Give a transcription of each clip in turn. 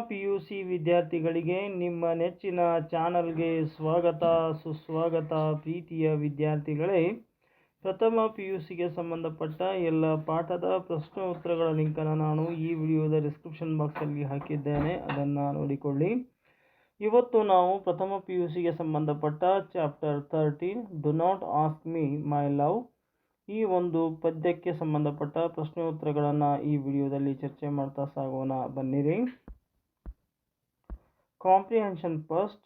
PUC ವಿದ್ಯಾರ್ಥಿಗಳಿಗೆ ನಿಮ್ಮ ನೆಚ್ಚಿನ ಚಾನಲ್ಗೆ ಸ್ವಾಗತ ಸುಸ್ವಾಗತ. ಪ್ರೀತಿಯ ವಿದ್ಯಾರ್ಥಿಗಳೇ, ಪ್ರಥಮ PUCಗೆ ಸಂಬಂಧಪಟ್ಟ ಎಲ್ಲ ಪಾಠದ ಪ್ರಶ್ನೆ ಉತ್ತರಗಳ ಲಿಂಕನ್ನು ನಾನು ಈ ವಿಡಿಯೋದ ಡಿಸ್ಕ್ರಿಪ್ಷನ್ ಬಾಕ್ಸಲ್ಲಿ ಹಾಕಿದ್ದೇನೆ, ಅದನ್ನು ನೋಡಿಕೊಳ್ಳಿ. ಇವತ್ತು ನಾವು ಪ್ರಥಮ PUCಗೆ ಸಂಬಂಧಪಟ್ಟ chapter 13 do not ask me my love ಈ ಒಂದು ಪದ್ಯಕ್ಕೆ ಸಂಬಂಧಪಟ್ಟ ಪ್ರಶ್ನೆ ಉತ್ತರಗಳನ್ನು ಈ ವಿಡಿಯೋದಲ್ಲಿ ಚರ್ಚೆ ಮಾಡ್ತಾ ಸಾಗೋಣ, ಬನ್ನಿರಿ. Comprehension first.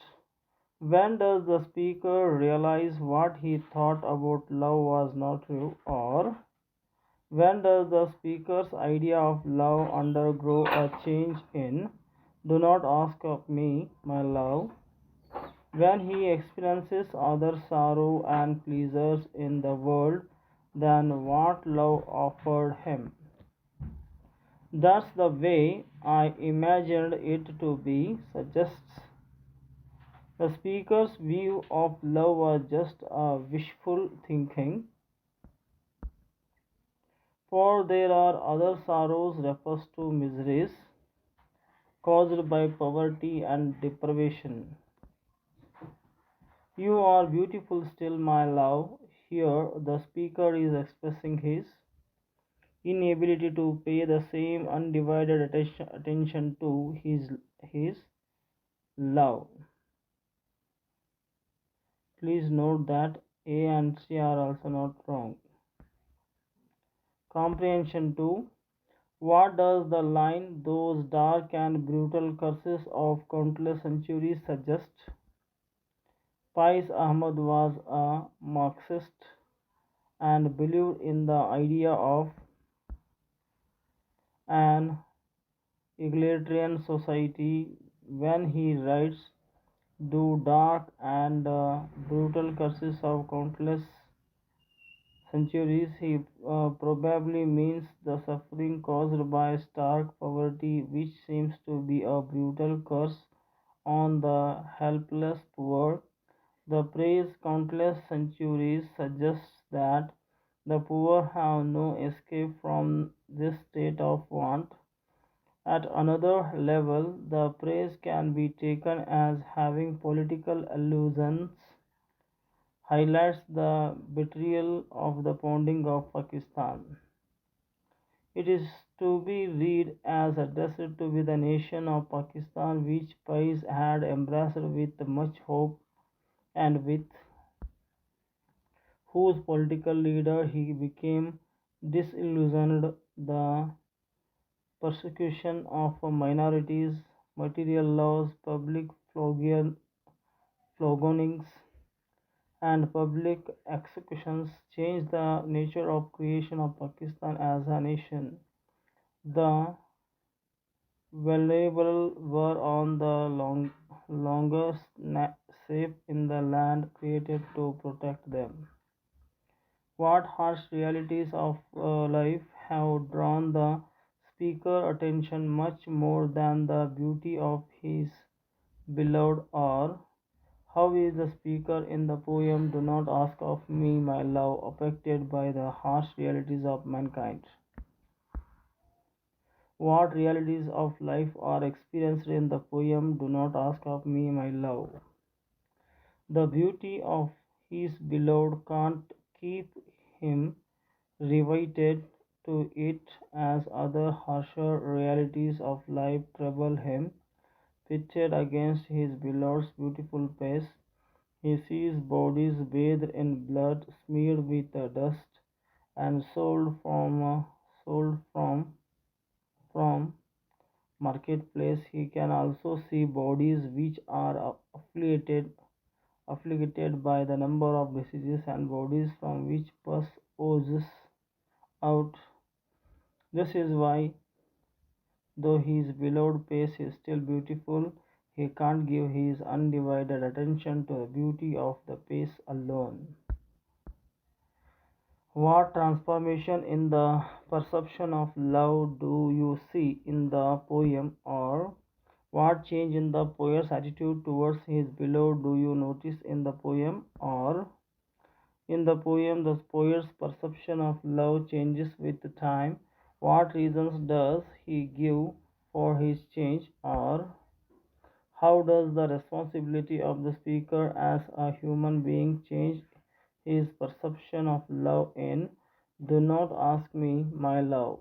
When does the speaker realize what he thought about love was not true? Or when does the speaker's idea of love undergo a change in do not ask of me, my love? When he experiences other sorrow and pleasures in the world than what love offered him. That's the way I imagined it to be, suggests the speaker's view of love was just a wishful thinking, for there are other sorrows refers to miseries caused by poverty and deprivation. You are beautiful still, my love. Here the speaker is expressing his inability to pay the same undivided attention to his love. Please note that A and C are also not wrong. Comprehension 2. What does the line, those dark and brutal curses of countless centuries, suggest? Pius Ahmad was a Marxist and believed in the idea of an egalitarian society. When he writes "do dark and brutal curses of countless centuries," he probably means the suffering caused by stark poverty, which seems to be a brutal curse on the helpless poor. The phrase "countless centuries" suggests that the poor have no escape from this state of want. At another level, the phrase can be taken as having political allusions, highlights the betrayal of the founding of Pakistan. It is to be read as addressed to the nation of Pakistan, which Pius had embraced with much hope and with whose political leader he became disillusioned. The persecution of minorities, material laws, public floggings, and public executions changed the nature of creation of Pakistan as a nation. The vulnerable were on the longest safe in the land created to protect them. What harsh realities of life have drawn the speaker attention much more than the beauty of his beloved? Or how is the speaker in the poem "Do Not Ask of Me, My Love" affected by the harsh realities of mankind? What realities of life are experienced in the poem "Do Not Ask of Me, My Love"? The beauty of his beloved can't keep him riveted to it as other harsher realities of life trouble him. Pitched against his beloved's beautiful face, he sees bodies bathed in blood, smeared with dust, and sold from marketplace. He can also see bodies which are afflicted by the number of diseases, and bodies from which pus oozes out. This is why, though his beloved face is still beautiful, he can't give his undivided attention to the beauty of the face alone. What transformation in the perception of love do you see in the poem? Or what change in the poet's attitude towards his beloved do you notice in the poem? Or in the poem, the poet's perception of love changes with time. What reasons does he give for his change? Or how does the responsibility of the speaker as a human being change his perception of love in Do Not Ask Me, My Love?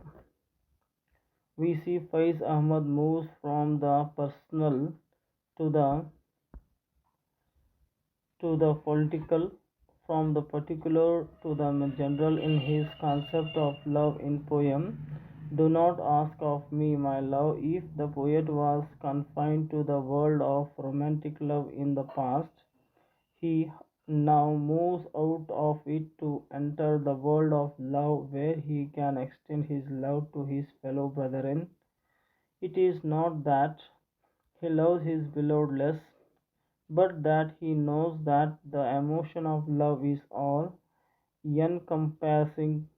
We see Faiz Ahmad moves from the personal to the political, from the particular to the general in his concept of love in poem. Do not ask of me, my love. If the poet was confined to the world of romantic love in the past, he now moves out of it to enter the world of love where he can extend his love to his fellow brethren. It is not that he loves his beloved less, but that he knows that the emotion of love is all encompassing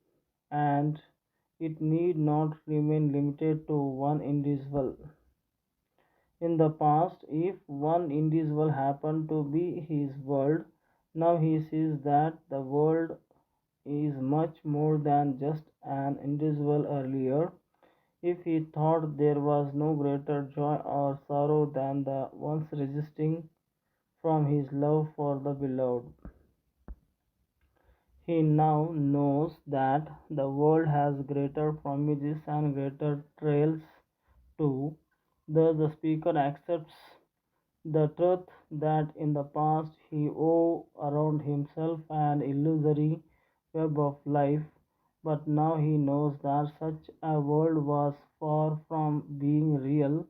and it need not remain limited to one individual. In the past, if one individual happened to be his world, now he sees that the world is much more than just an individual earlier. If he thought there was no greater joy or sorrow than the ones resisting from his love for the beloved, he now knows that the world has greater promises and greater trails too. Thus, the speaker accepts the truth that in the past he wove around himself an illusory web of life, but now he knows that such a world was far from being real.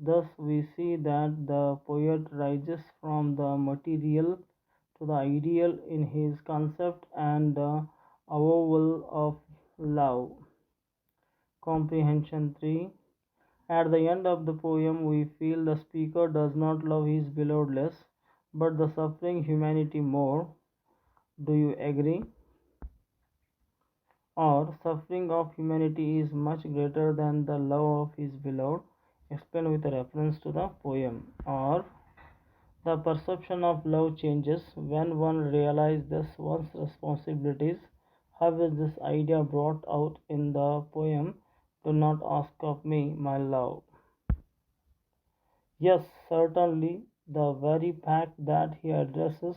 Thus, we see that the poet rises from the material to the ideal in his concept and the avowal of love. Comprehension 3. At the end of the poem, we feel the speaker does not love his beloved less, but the suffering humanity more. Do you agree? Or suffering of humanity is much greater than the love of his beloved. Explain with a reference to the poem. Or the perception of love changes when one realizes one's responsibilities. How is this idea brought out in the poem? Do not ask of me, my love. Yes, certainly, the very fact that he addresses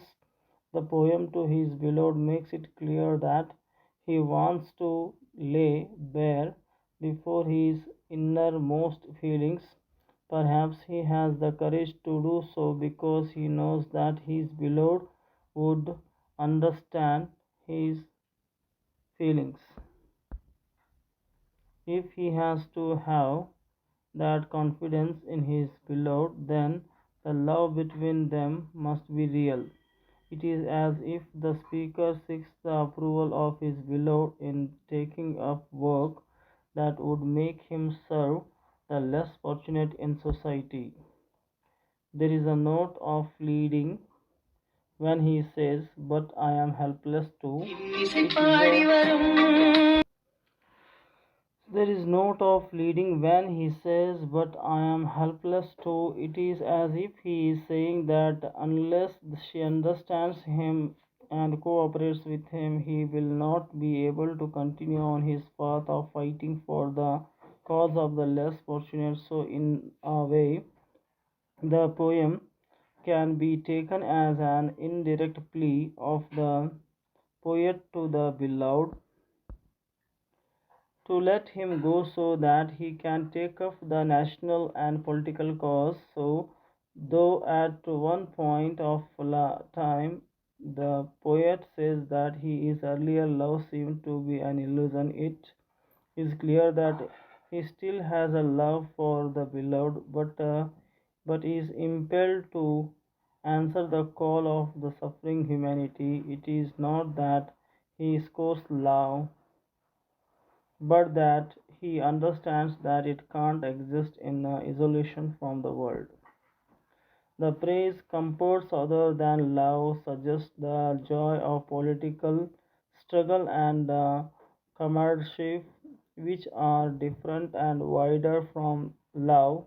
the poem to his beloved makes it clear that he wants to lay bare before his innermost feelings. Perhaps he has the courage to do so because he knows that his beloved would understand his feelings. If he has to have that confidence in his beloved, then the love between them must be real. It is as if the speaker seeks the approval of his beloved in taking up work that would make him serve the less fortunate in society. There is a note of pleading when he says, But I am helpless too. There is note of pleading when he says, But I am helpless too. It is as if he is saying that unless she understands him and cooperates with him, he will not be able to continue on his path of fighting for the cause of the less fortunate. So, in a way, the poem can be taken as an indirect plea of the poet to the beloved to let him go so that he can take up the national and political cause. So, though at one point of time the poet says that his earlier love seemed to be an illusion, it is clear that he still has a love for the beloved, but is impelled to answer the call of the suffering humanity. It is not that he scores love, but that he understands that it can't exist in isolation from the world. The praise comforts other than love suggests the joy of political struggle and comradeship, which are different and wider from love.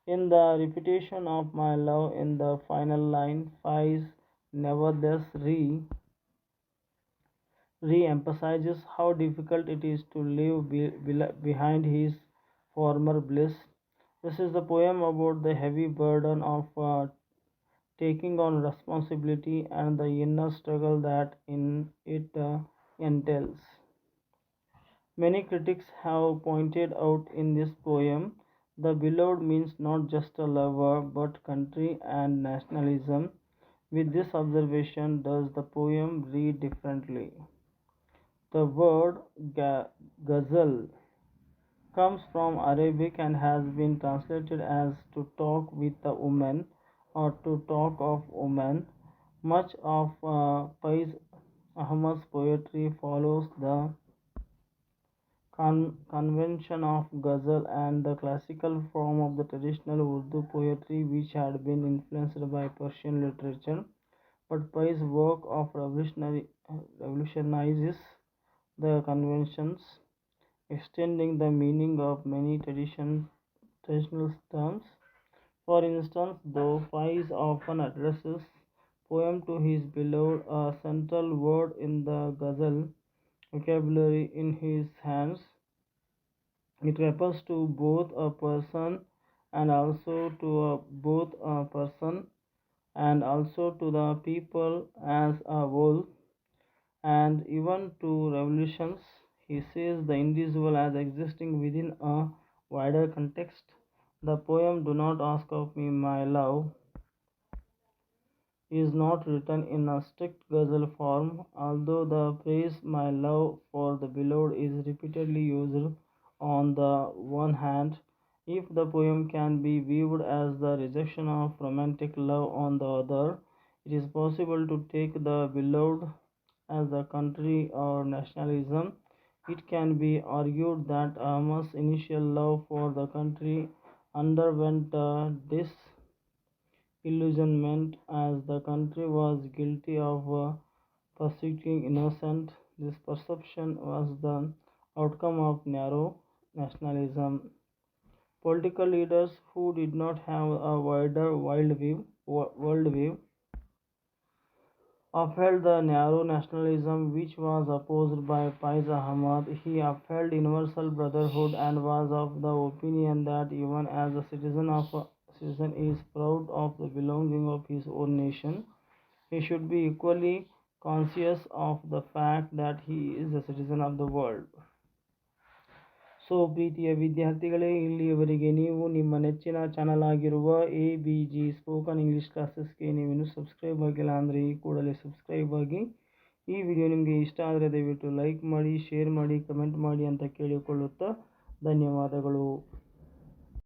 In the repetition of my love in the final line, Faiz nevertheless re-emphasizes how difficult it is to leave behind his former bliss. This is the poem about the heavy burden of taking on responsibility and the inner struggle that in it entails. Many critics have pointed out in this poem the beloved means not just a lover but country and nationalism. With this observation, does the poem read differently? The word Ghazal comes from Arabic and has been translated as to talk with a woman or to talk of woman. Much of Faiz Ahmad's poetry follows the convention of ghazal and the classical form of the traditional Urdu poetry which had been influenced by Persian literature. But Pai's work of revolutionizes the conventions, extending the meaning of many traditional terms. For instance, though Pais often addresses poem to his beloved, a central word in the ghazal vocabulary in his hands, it refers to both a person and also to both a person and also to the people as a whole and even to revolutions. He sees the individual as existing within a wider context. The poem Do Not Ask of Me My Love is not written in a strict ghazal form, although the phrase my love for the beloved is repeatedly used on the one hand. If the poem can be viewed as the rejection of romantic love on the other, it is possible to take the beloved as a country or nationalism. It can be argued that Ahmad's initial love for the country underwent disillusionment as the country was guilty of persecuting innocent. This perception was the outcome of narrow nationalism. Political leaders who did not have a wider worldview upheld the narrow nationalism which was opposed by Faiz Ahmad. He upheld universal brotherhood and was of the opinion that even as a citizen is proud of the belonging of his own nation, he should be equally conscious of the fact that he is a citizen of the world. So ಪ್ರೀತಿಯ ವಿದ್ಯಾರ್ಥಿಗಳೇ, ಇಲ್ಲಿಯವರೆಗೆ ನೀವು ನಿಮ್ಮ ನೆಚ್ಚಿನ channel ಆಗಿರುವ ABG spoken English ಕ್ಲಾಸಸ್ಗೆ ನೀವಿನ್ನೂ subscribe ಆಗಿಲ್ಲ ಅಂದರೆ ಈ ಕೂಡಲೇ ಸಬ್ಸ್ಕ್ರೈಬ್ ಆಗಿ. ಈ ವಿಡಿಯೋ ನಿಮಗೆ ಇಷ್ಟ ಆದರೆ ದಯವಿಟ್ಟು ಲೈಕ್ ಮಾಡಿ, ಶೇರ್ ಮಾಡಿ, ಕಮೆಂಟ್ ಮಾಡಿ ಅಂತ ಕೇಳಿಕೊಳ್ಳುತ್ತಾ ಧನ್ಯವಾದಗಳು.